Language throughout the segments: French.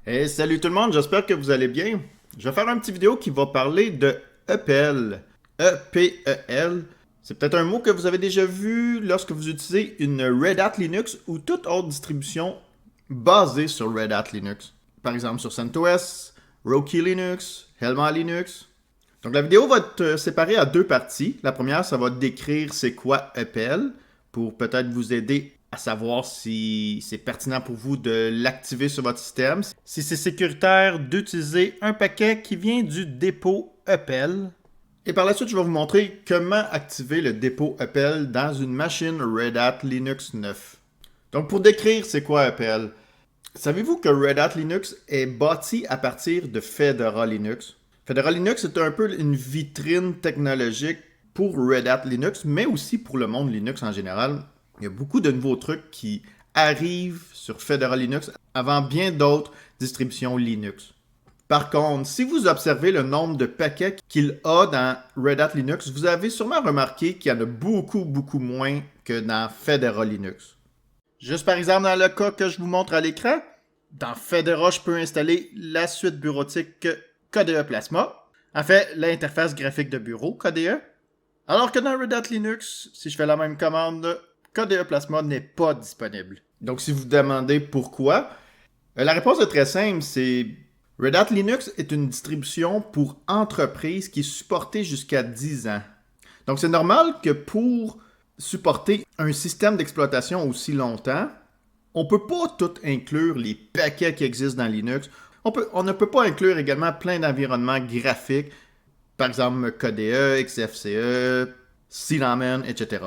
Hey, salut tout le monde, j'espère que vous allez bien. Je vais faire une petite vidéo qui va parler de EPL. EPEL. C'est peut-être un mot que vous avez déjà vu lorsque vous utilisez une Red Hat Linux ou toute autre distribution basée sur Red Hat Linux. Par exemple sur CentOS, Rocky Linux, Helma Linux. Donc la vidéo va être séparée à deux parties. La première, ça va décrire c'est quoi EPL pour peut-être vous aider à savoir si c'est pertinent pour vous de l'activer sur votre système, si c'est sécuritaire d'utiliser un paquet qui vient du dépôt EPEL. Et par la suite, je vais vous montrer comment activer le dépôt EPEL dans une machine Red Hat Linux 9. Donc pour décrire c'est quoi EPEL, savez-vous que Red Hat Linux est bâti à partir de Fedora Linux? Fedora Linux est un peu une vitrine technologique pour Red Hat Linux, mais aussi pour le monde Linux en général. Il y a beaucoup de nouveaux trucs qui arrivent sur Fedora Linux avant bien d'autres distributions Linux. Par contre, si vous observez le nombre de paquets qu'il a dans Red Hat Linux, vous avez sûrement remarqué qu'il y en a beaucoup moins que dans Fedora Linux. Juste par exemple, dans le cas que je vous montre à l'écran, dans Fedora, je peux installer la suite bureautique KDE Plasma, en fait, l'interface graphique de bureau KDE, alors que dans Red Hat Linux, si je fais la même commande, KDE Plasma n'est pas disponible. Donc si vous vous demandez pourquoi, la réponse est très simple, c'est Red Hat Linux est une distribution pour entreprises qui est supportée jusqu'à 10 ans. Donc c'est normal que pour supporter un système d'exploitation aussi longtemps, on ne peut pas tout inclure les paquets qui existent dans Linux. On ne peut pas inclure également plein d'environnements graphiques, par exemple KDE, XFCE, Cinnamon, etc.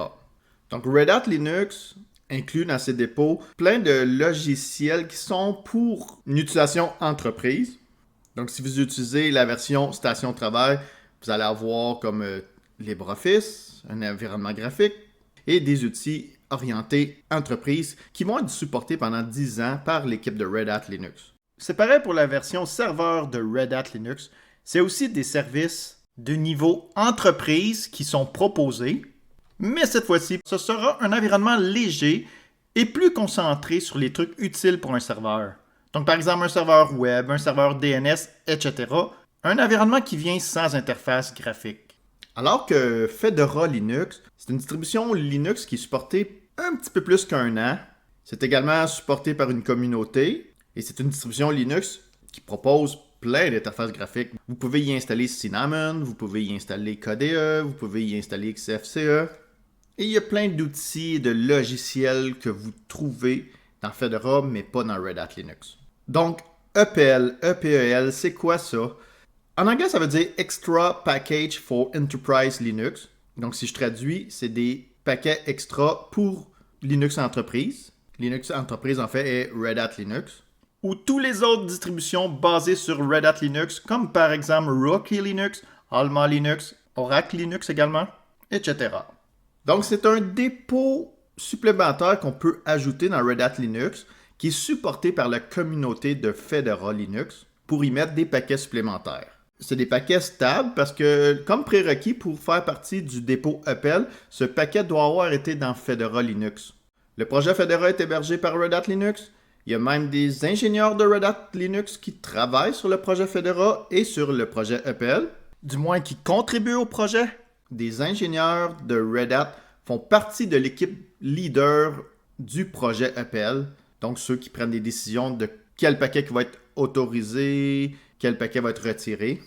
Donc Red Hat Linux inclut dans ses dépôts plein de logiciels qui sont pour une utilisation entreprise. Donc si vous utilisez la version station de travail, vous allez avoir comme LibreOffice, un environnement graphique et des outils orientés entreprise qui vont être supportés pendant 10 ans par l'équipe de Red Hat Linux. C'est pareil pour la version serveur de Red Hat Linux. C'est aussi des services de niveau entreprise qui sont proposés. Mais cette fois-ci, ce sera un environnement léger et plus concentré sur les trucs utiles pour un serveur. Donc par exemple un serveur web, un serveur DNS, etc. Un environnement qui vient sans interface graphique. Alors que Fedora Linux, c'est une distribution Linux qui est supportée un petit peu plus qu'un an. C'est également supporté par une communauté et c'est une distribution Linux qui propose plein d'interfaces graphiques. Vous pouvez y installer Cinnamon, vous pouvez y installer KDE, vous pouvez y installer XFCE. Et il y a plein d'outils et de logiciels que vous trouvez dans Fedora, mais pas dans Red Hat Linux. Donc, EPL, EPEL, c'est quoi ça? En anglais, ça veut dire Extra Package for Enterprise Linux. Donc, si je traduis, c'est des paquets extra pour Linux Entreprise. Linux Entreprise, en fait, est Red Hat Linux. Ou toutes les autres distributions basées sur Red Hat Linux, comme par exemple Rocky Linux, Alma Linux, Oracle Linux également, etc. Donc, c'est un dépôt supplémentaire qu'on peut ajouter dans Red Hat Linux qui est supporté par la communauté de Fedora Linux pour y mettre des paquets supplémentaires. C'est des paquets stables parce que, comme prérequis pour faire partie du dépôt EPEL, ce paquet doit avoir été dans Fedora Linux. Le projet Fedora est hébergé par Red Hat Linux. Il y a même des ingénieurs de Red Hat Linux qui travaillent sur le projet Fedora et sur le projet EPEL, du moins qui contribuent au projet. Des ingénieurs de Red Hat font partie de l'équipe leader du projet EPEL, donc ceux qui prennent des décisions de quel paquet qui va être autorisé, quel paquet va être retiré.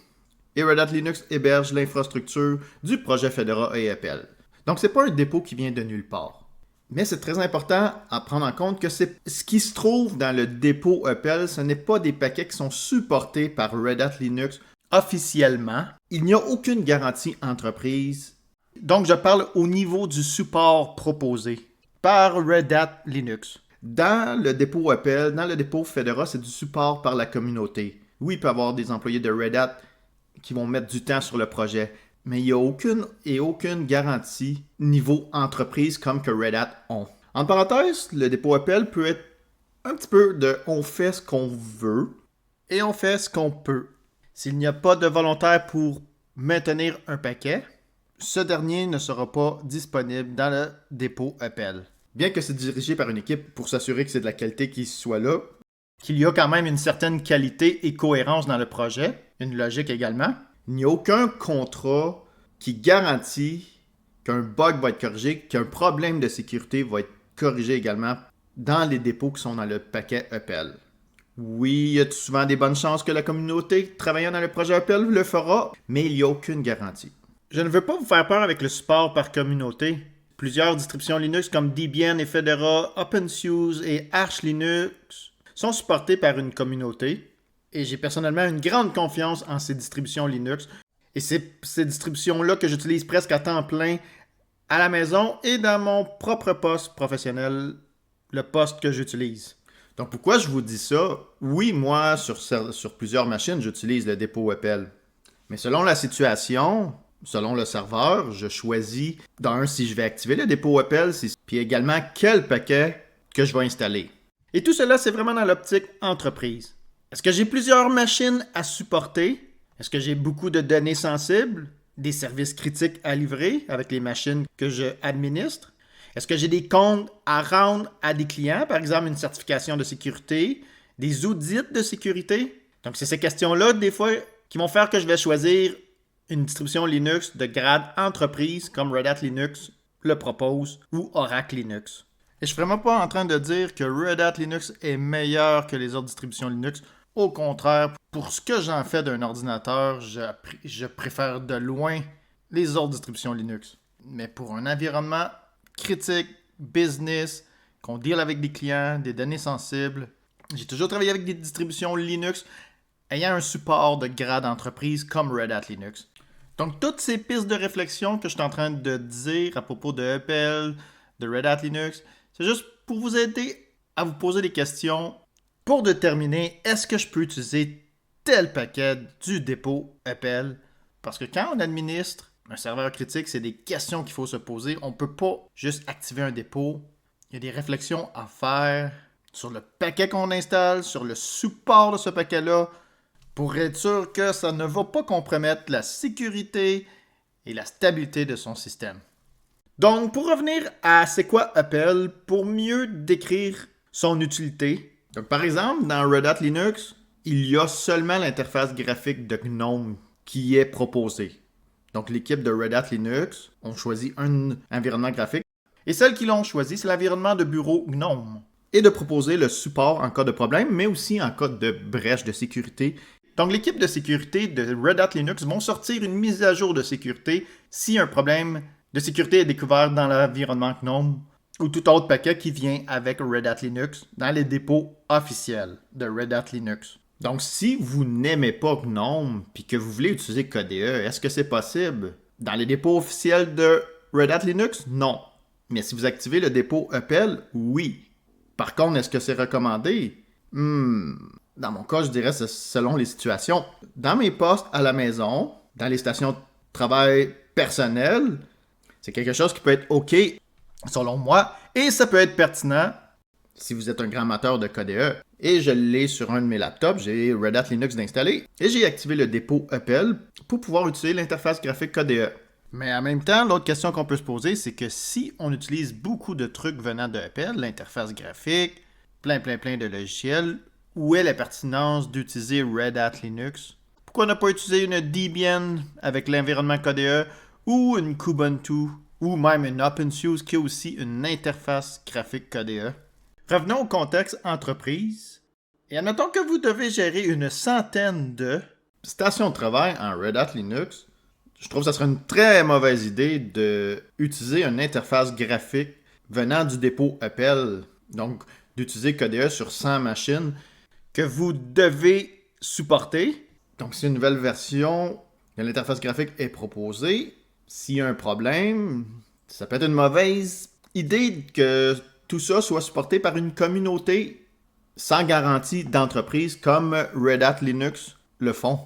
Et Red Hat Linux héberge l'infrastructure du projet Fedora et EPEL. Donc c'est pas un dépôt qui vient de nulle part. Mais c'est très important à prendre en compte que ce qui se trouve dans le dépôt EPEL, ce n'est pas des paquets qui sont supportés par Red Hat Linux officiellement. Il n'y a aucune garantie entreprise. Donc, je parle au niveau du support proposé par Red Hat Linux. Dans le dépôt EPEL, dans le dépôt Fedora, c'est du support par la communauté. Oui, il peut y avoir des employés de Red Hat qui vont mettre du temps sur le projet, mais il n'y a aucune garantie niveau entreprise comme que Red Hat ont. En parenthèse, le dépôt EPEL peut être un petit peu de on fait ce qu'on veut et on fait ce qu'on peut. S'il n'y a pas de volontaire pour maintenir un paquet, ce dernier ne sera pas disponible dans le dépôt EPEL. Bien que c'est dirigé par une équipe pour s'assurer que c'est de la qualité qui soit là, qu'il y a quand même une certaine qualité et cohérence dans le projet, une logique également. Il n'y a aucun contrat qui garantit qu'un bug va être corrigé, qu'un problème de sécurité va être corrigé également dans les dépôts qui sont dans le paquet EPEL. Oui, il y a souvent des bonnes chances que la communauté travaillant dans le projet EPEL le fera, mais il n'y a aucune garantie. Je ne veux pas vous faire peur avec le support par communauté. Plusieurs distributions Linux comme Debian et Fedora, OpenSUSE et Arch Linux sont supportées par une communauté et j'ai personnellement une grande confiance en ces distributions Linux et c'est ces distributions-là que j'utilise presque à temps plein à la maison et dans mon propre poste professionnel, le poste que j'utilise. Donc pourquoi je vous dis ça? Oui, moi, sur plusieurs machines, j'utilise le dépôt EPEL. Mais selon la situation, selon le serveur, je choisis si je vais activer le dépôt EPEL, puis également quel paquet que je vais installer. Et tout cela, c'est vraiment dans l'optique entreprise. Est-ce que j'ai plusieurs machines à supporter? Est-ce que j'ai beaucoup de données sensibles? Des services critiques à livrer avec les machines que je administre? Est-ce que j'ai des comptes à rendre à des clients, par exemple une certification de sécurité, des audits de sécurité? Donc, c'est ces questions-là, des fois, qui vont faire que je vais choisir une distribution Linux de grade entreprise comme Red Hat Linux le propose ou Oracle Linux. Et je ne suis vraiment pas en train de dire que Red Hat Linux est meilleur que les autres distributions Linux. Au contraire, pour ce que j'en fais d'un ordinateur, je préfère de loin les autres distributions Linux. Mais pour un environnement critique, business, qu'on deal avec des clients, des données sensibles, j'ai toujours travaillé avec des distributions Linux ayant un support de grade entreprise comme Red Hat Linux. Donc, toutes ces pistes de réflexion que je suis en train de dire à propos de EPEL, de Red Hat Linux, c'est juste pour vous aider à vous poser des questions pour déterminer est-ce que je peux utiliser tel paquet du dépôt EPEL. Parce que quand on administre un serveur critique, c'est des questions qu'il faut se poser. On ne peut pas juste activer un dépôt. Il y a des réflexions à faire sur le paquet qu'on installe, sur le support de ce paquet-là, pour être sûr que ça ne va pas compromettre la sécurité et la stabilité de son système. Donc, pour revenir à c'est quoi EPEL, pour mieux décrire son utilité. Donc, par exemple, dans Red Hat Linux, il y a seulement l'interface graphique de GNOME qui est proposée. Donc, l'équipe de Red Hat Linux ont choisi un environnement graphique. Et celle qu'ils l'ont choisi, c'est l'environnement de bureau GNOME. Et de proposer le support en cas de problème, mais aussi en cas de brèche de sécurité. Donc, l'équipe de sécurité de Red Hat Linux vont sortir une mise à jour de sécurité si un problème de sécurité est découvert dans l'environnement GNOME ou tout autre paquet qui vient avec Red Hat Linux dans les dépôts officiels de Red Hat Linux. Donc, si vous n'aimez pas GNOME et que vous voulez utiliser KDE, est-ce que c'est possible? Dans les dépôts officiels de Red Hat Linux, non. Mais si vous activez le dépôt EPEL, oui. Par contre, est-ce que c'est recommandé? Dans mon cas, je dirais c'est selon les situations. Dans mes postes à la maison, dans les stations de travail personnelles, c'est quelque chose qui peut être OK, selon moi, et ça peut être pertinent si vous êtes un grand amateur de KDE. Et je l'ai sur un de mes laptops, j'ai Red Hat Linux d'installer, et j'ai activé le dépôt EPEL pour pouvoir utiliser l'interface graphique KDE. Mais en même temps, l'autre question qu'on peut se poser, c'est que si on utilise beaucoup de trucs venant de EPEL, l'interface graphique, plein de logiciels, où est la pertinence d'utiliser Red Hat Linux? Pourquoi ne pas utiliser une Debian avec l'environnement KDE ou une Kubuntu ou même une OpenSUSE qui a aussi une interface graphique KDE? Revenons au contexte entreprise. Et admettons que vous devez gérer une centaine de stations de travail en Red Hat Linux. Je trouve que ça serait une très mauvaise idée d'utiliser une interface graphique venant du dépôt EPEL. Donc, d'utiliser KDE sur 100 machines que vous devez supporter. Donc, si une nouvelle version de l'interface graphique est proposée, s'il y a un problème, ça peut être une mauvaise idée que tout ça soit supporté par une communauté sans garantie d'entreprise comme Red Hat Linux le font.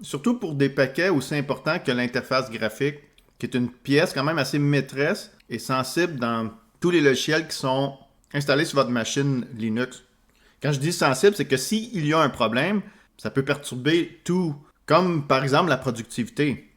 Surtout pour des paquets aussi importants que l'interface graphique, qui est une pièce quand même assez maîtresse et sensible dans tous les logiciels qui sont installés sur votre machine Linux. Quand je dis sensible, c'est que s'il y a un problème, ça peut perturber tout, comme par exemple la productivité.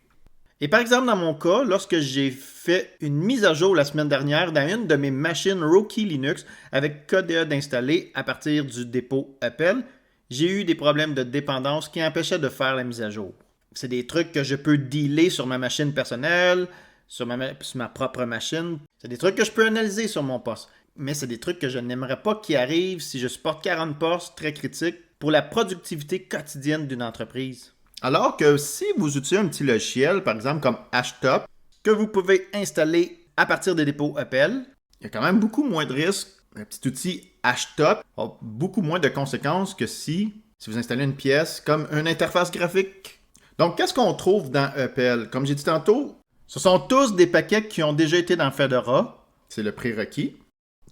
Et par exemple, dans mon cas, lorsque j'ai fait une mise à jour la semaine dernière dans une de mes machines Rocky Linux avec KDE d'installer à partir du dépôt EPEL, j'ai eu des problèmes de dépendance qui empêchaient de faire la mise à jour. C'est des trucs que je peux dealer sur ma machine personnelle, sur ma propre machine. C'est des trucs que je peux analyser sur mon poste. Mais c'est des trucs que je n'aimerais pas qui arrivent si je supporte 40 postes très critiques pour la productivité quotidienne d'une entreprise. Alors que si vous utilisez un petit logiciel, par exemple comme HTOP, que vous pouvez installer à partir des dépôts Apple, il y a quand même beaucoup moins de risques. Un petit outil HTOP a beaucoup moins de conséquences que si vous installez une pièce comme une interface graphique. Donc, qu'est-ce qu'on trouve dans Apple? Comme j'ai dit tantôt, ce sont tous des paquets qui ont déjà été dans Fedora. C'est le prérequis.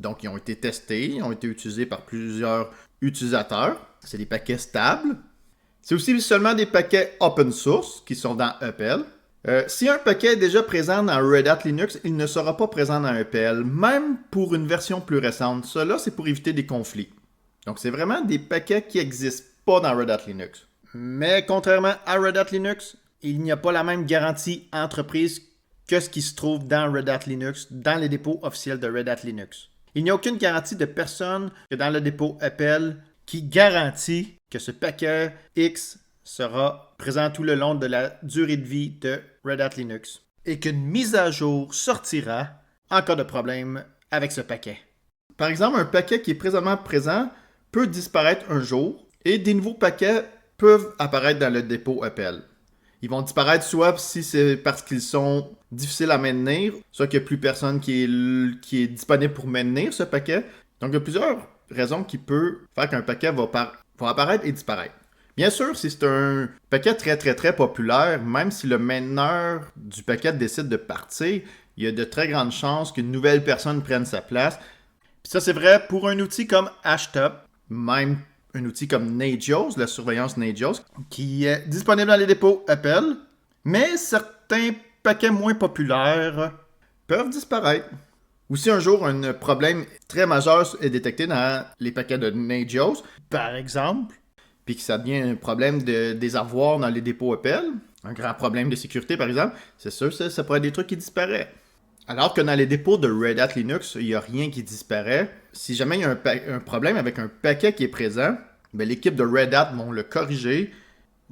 Donc, ils ont été testés, ils ont été utilisés par plusieurs utilisateurs. C'est des paquets stables. C'est aussi seulement des paquets open source qui sont dans Apple. Si un paquet est déjà présent dans Red Hat Linux, il ne sera pas présent dans EPL, même pour une version plus récente. Cela, c'est pour éviter des conflits. Donc, c'est vraiment des paquets qui n'existent pas dans Red Hat Linux. Mais contrairement à Red Hat Linux, il n'y a pas la même garantie entreprise que ce qui se trouve dans Red Hat Linux, dans les dépôts officiels de Red Hat Linux. Il n'y a aucune garantie de personne que dans le dépôt Apple qui garantit que ce paquet X sera présent tout le long de la durée de vie de Red Hat Linux et qu'une mise à jour sortira en cas de problème avec ce paquet. Par exemple, un paquet qui est présentement présent peut disparaître un jour et des nouveaux paquets peuvent apparaître dans le dépôt Apple. Ils vont disparaître soit si c'est parce qu'ils sont difficiles à maintenir, soit qu'il n'y a plus personne qui est disponible pour maintenir ce paquet. Donc, il y a plusieurs raisons qui peuvent faire qu'un paquet va apparaître et disparaître. Bien sûr, si c'est un paquet très populaire, même si le mainteneur du paquet décide de partir, il y a de très grandes chances qu'une nouvelle personne prenne sa place. Puis ça, c'est vrai pour un outil comme HTOP, même un outil comme Nagios, la surveillance Nagios, qui est disponible dans les dépôts Apple, mais certains paquets moins populaires peuvent disparaître. Ou si un jour un problème très majeur est détecté dans les paquets de Nagios, par exemple, puis que ça devient un problème des avoirs dans les dépôts Apple, un grand problème de sécurité par exemple, c'est sûr que ça pourrait être des trucs qui disparaissent. Alors que dans les dépôts de Red Hat Linux, il n'y a rien qui disparaît. Si jamais il y a un problème avec un paquet qui est présent, ben, l'équipe de Red Hat vont le corriger,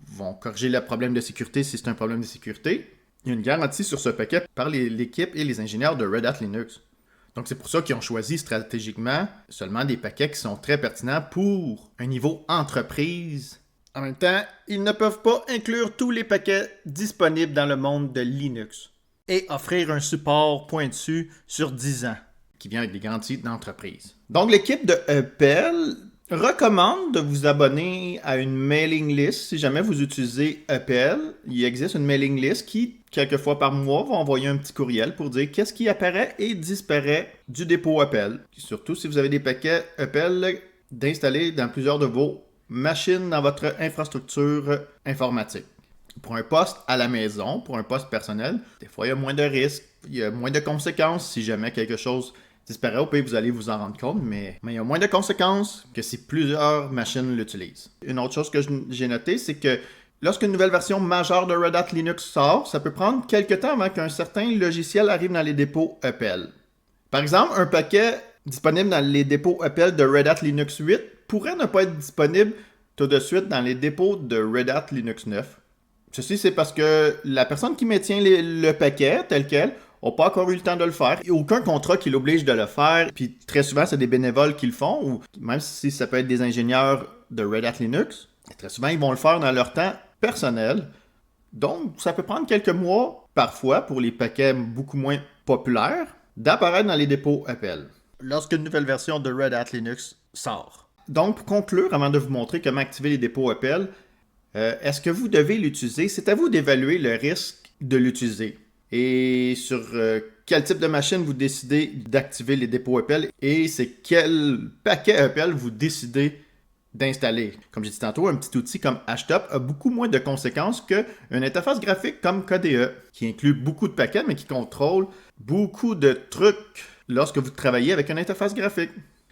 vont corriger le problème de sécurité si c'est un problème de sécurité. Il y a une garantie sur ce paquet par l'équipe et les ingénieurs de Red Hat Linux. Donc, c'est pour ça qu'ils ont choisi stratégiquement seulement des paquets qui sont très pertinents pour un niveau entreprise. En même temps, ils ne peuvent pas inclure tous les paquets disponibles dans le monde de Linux et offrir un support pointu sur 10 ans qui vient avec des garanties d'entreprise. Donc, l'équipe de Apple recommande de vous abonner à une mailing list si jamais vous utilisez Apple. Il existe une mailing list qui, quelques fois par mois, va envoyer un petit courriel pour dire qu'est-ce qui apparaît et disparaît du dépôt Apple. Surtout si vous avez des paquets Apple d'installer dans plusieurs de vos machines dans votre infrastructure informatique. Pour un poste à la maison, pour un poste personnel, des fois il y a moins de risques, il y a moins de conséquences si jamais quelque chose disparaît au pays, vous allez vous en rendre compte, mais il y a moins de conséquences que si plusieurs machines l'utilisent. Une autre chose que j'ai notée, c'est que lorsqu'une nouvelle version majeure de Red Hat Linux sort, ça peut prendre quelques temps avant qu'un certain logiciel arrive dans les dépôts Apple. Par exemple, un paquet disponible dans les dépôts Apple de Red Hat Linux 8 pourrait ne pas être disponible tout de suite dans les dépôts de Red Hat Linux 9. Ceci, c'est parce que la personne qui maintient le paquet tel quel n'a pas encore eu le temps de le faire. Il n'y a aucun contrat qui l'oblige de le faire. Puis très souvent, c'est des bénévoles qui le font, ou même si ça peut être des ingénieurs de Red Hat Linux, très souvent, ils vont le faire dans leur temps personnel. Donc, ça peut prendre quelques mois, parfois, pour les paquets beaucoup moins populaires, d'apparaître dans les dépôts Apple lorsqu'une nouvelle version de Red Hat Linux sort. Donc, pour conclure, avant de vous montrer comment activer les dépôts Apple, est-ce que vous devez l'utiliser? C'est à vous d'évaluer le risque de l'utiliser. Et sur quel type de machine vous décidez d'activer les dépôts Apple et c'est quel paquet Apple vous décidez d'installer. Comme j'ai dit tantôt, un petit outil comme HTOP a beaucoup moins de conséquences qu'une interface graphique comme KDE, qui inclut beaucoup de paquets, mais qui contrôle beaucoup de trucs lorsque vous travaillez avec une interface graphique.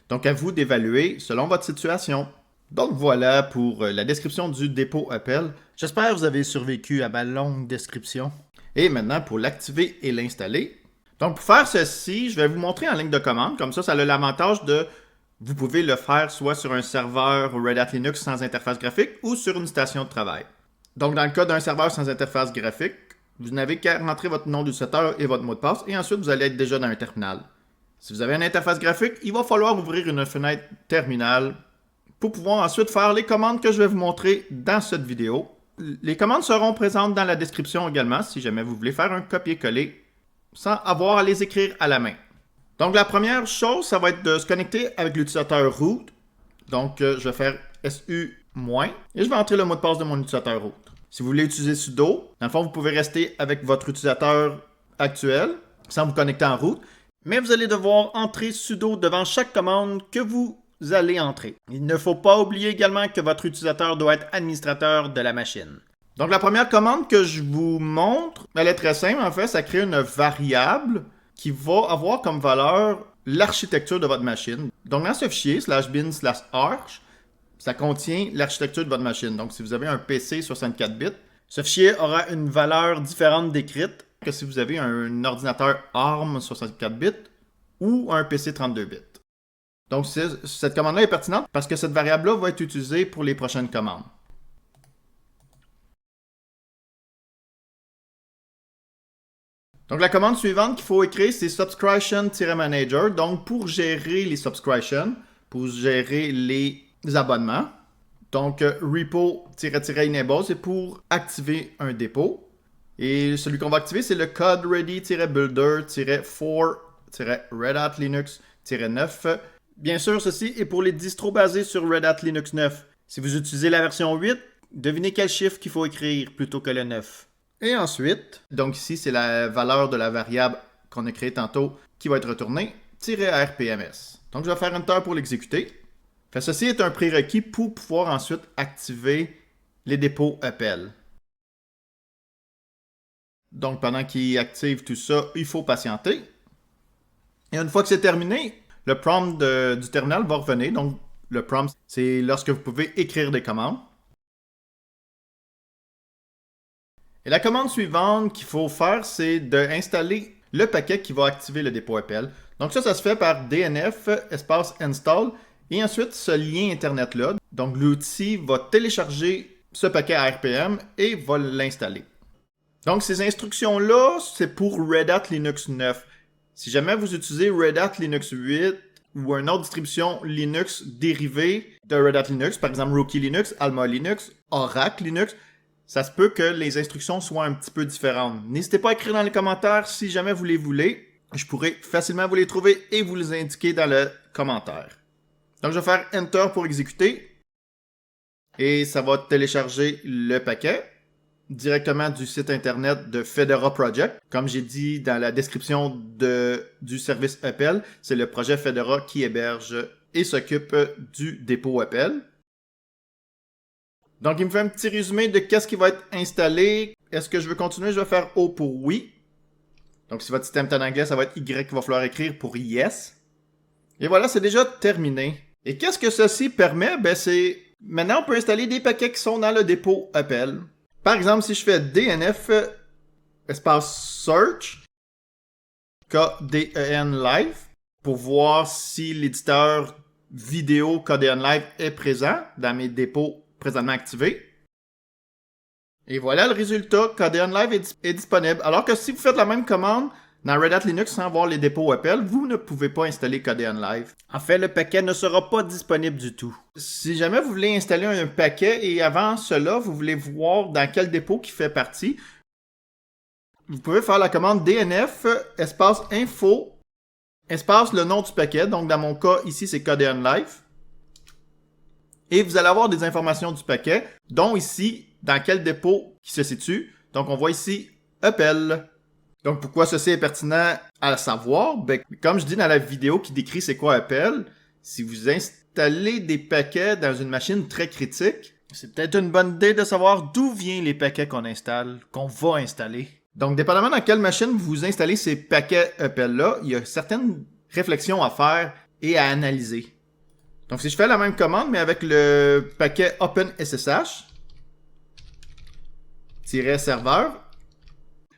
Donc, à vous d'évaluer selon votre situation. Donc, voilà pour la description du dépôt Apple. J'espère que vous avez survécu à ma longue description. Et maintenant, pour l'activer et l'installer. Donc, pour faire ceci, je vais vous montrer en ligne de commande. Comme ça a l'avantage de Vous pouvez le faire soit sur un serveur Red Hat Linux sans interface graphique ou sur une station de travail. Donc, dans le cas d'un serveur sans interface graphique, vous n'avez qu'à rentrer votre nom d'utilisateur et votre mot de passe et ensuite vous allez être déjà dans un terminal. Si vous avez une interface graphique, il va falloir ouvrir une fenêtre terminal pour pouvoir ensuite faire les commandes que je vais vous montrer dans cette vidéo. Les commandes seront présentes dans la description également si jamais vous voulez faire un copier-coller sans avoir à les écrire à la main. Donc la première chose, ça va être de se connecter avec l'utilisateur root. Donc je vais faire SU- et je vais entrer le mot de passe de mon utilisateur root. Si vous voulez utiliser sudo, dans le fond, vous pouvez rester avec votre utilisateur actuel sans vous connecter en root, mais vous allez devoir entrer sudo devant chaque commande que vous allez entrer. Il ne faut pas oublier également que votre utilisateur doit être administrateur de la machine. Donc la première commande que je vous montre, elle est très simple en fait, ça crée une variable qui va avoir comme valeur l'architecture de votre machine. Donc dans ce fichier, /bin/arch, ça contient l'architecture de votre machine. Donc, si vous avez un PC 64 bits, ce fichier aura une valeur différente décrite que si vous avez un ordinateur ARM 64 bits ou un PC 32 bits. Donc, cette commande-là est pertinente parce que cette variable-là va être utilisée pour les prochaines commandes. Donc, la commande suivante qu'il faut écrire, c'est subscription-manager. Donc, pour gérer les subscriptions, pour gérer les abonnements. Donc, repo-enable, c'est pour activer un dépôt. Et celui qu'on va activer, c'est le code ready-builder-for-Red Hat Linux-9. Bien sûr, ceci est pour les distros basés sur Red Hat Linux 9. Si vous utilisez la version 8, devinez quel chiffre qu'il faut écrire plutôt que le 9. Et ensuite, donc ici, c'est la valeur de la variable qu'on a créée tantôt qui va être retournée, -rpms. Donc, je vais faire Enter pour l'exécuter. Ceci est un prérequis pour pouvoir ensuite activer les dépôts EPEL. Donc, pendant qu'il active tout ça, il faut patienter. Et une fois que c'est terminé, le prompt du terminal va revenir. Donc, le prompt, c'est lorsque vous pouvez écrire des commandes. Et la commande suivante qu'il faut faire, c'est d'installer le paquet qui va activer le dépôt EPEL. Donc ça se fait par DNF espace install. Et ensuite, ce lien Internet-là, donc l'outil va télécharger ce paquet RPM et va l'installer. Donc, ces instructions-là, c'est pour Red Hat Linux 9. Si jamais vous utilisez Red Hat Linux 8 ou une autre distribution Linux dérivée de Red Hat Linux, par exemple Rookie Linux, Alma Linux, Oracle Linux, ça se peut que les instructions soient un petit peu différentes. N'hésitez pas à écrire dans les commentaires si jamais vous les voulez. Je pourrai facilement vous les trouver et vous les indiquer dans le commentaire. Donc, je vais faire Enter pour exécuter. Et ça va télécharger le paquet directement du site internet de Fedora Project. Comme j'ai dit dans la description du service EPEL, c'est le projet Fedora qui héberge et s'occupe du dépôt EPEL. Donc, il me fait un petit résumé de qu'est-ce qui va être installé. Est-ce que je veux continuer? Je vais faire O pour oui. Donc, si votre système est en anglais, ça va être Y qu'il va falloir écrire pour Yes. Et voilà, c'est déjà terminé. Et qu'est-ce que ceci permet? Ben, c'est... Maintenant, on peut installer des paquets qui sont dans le dépôt EPEL. Par exemple, si je fais DNF espace search KDEN Live pour voir si l'éditeur vidéo KDEN Live est présent dans mes dépôts présentement activés. Et voilà le résultat. KDEN Live est disponible. Alors que si vous faites la même commande dans Red Hat Linux sans voir les dépôts EPEL, vous ne pouvez pas installer KDEN Live. En fait, le paquet ne sera pas disponible du tout. Si jamais vous voulez installer un paquet et avant cela, vous voulez voir dans quel dépôt qui fait partie, vous pouvez faire la commande DNF espace info espace le nom du paquet. Donc dans mon cas, ici c'est KDEN Live. Et vous allez avoir des informations du paquet, dont ici, dans quel dépôt qui se situe. Donc on voit ici EPEL. Donc, pourquoi ceci est pertinent à savoir? Ben, comme je dis dans la vidéo qui décrit c'est quoi EPEL, si vous installez des paquets dans une machine très critique, c'est peut-être une bonne idée de savoir d'où viennent les paquets qu'on installe, qu'on va installer. Donc, dépendamment dans quelle machine vous installez ces paquets EPEL-là, il y a certaines réflexions à faire et à analyser. Donc, si je fais la même commande, mais avec le paquet OpenSSH, -serveur,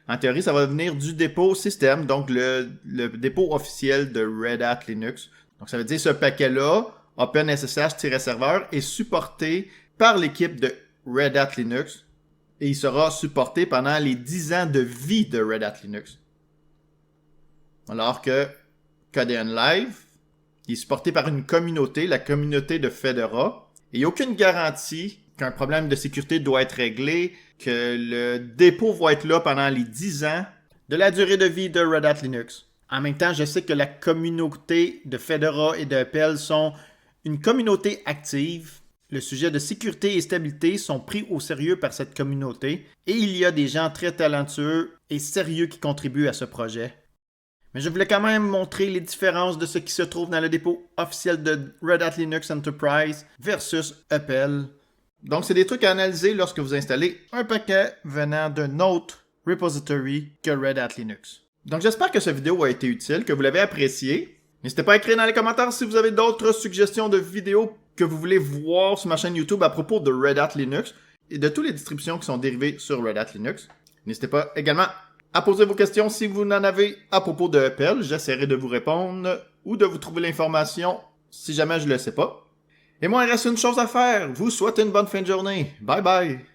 en théorie, ça va venir du dépôt système, donc le dépôt officiel de Red Hat Linux. Donc ça veut dire que ce paquet-là, OpenSSH-serveur, est supporté par l'équipe de Red Hat Linux et il sera supporté pendant les 10 ans de vie de Red Hat Linux. Alors que KDN Live est supporté par une communauté, la communauté de Fedora, et il n'y a aucune garantie qu'un problème de sécurité doit être réglé, que le dépôt va être là pendant les 10 ans de la durée de vie de Red Hat Linux. En même temps, je sais que la communauté de Fedora et de EPEL sont une communauté active. Le sujet de sécurité et stabilité sont pris au sérieux par cette communauté et il y a des gens très talentueux et sérieux qui contribuent à ce projet. Mais je voulais quand même montrer les différences de ce qui se trouve dans le dépôt officiel de Red Hat Linux Enterprise versus EPEL. Donc, c'est des trucs à analyser lorsque vous installez un paquet venant d'un autre repository que Red Hat Linux. Donc, j'espère que cette vidéo a été utile, que vous l'avez appréciée. N'hésitez pas à écrire dans les commentaires si vous avez d'autres suggestions de vidéos que vous voulez voir sur ma chaîne YouTube à propos de Red Hat Linux et de toutes les distributions qui sont dérivées sur Red Hat Linux. N'hésitez pas également à poser vos questions si vous en avez à propos de EPEL. J'essaierai de vous répondre ou de vous trouver l'information si jamais je ne le sais pas. Et moi, il reste une chose à faire. Vous souhaitez une bonne fin de journée. Bye bye!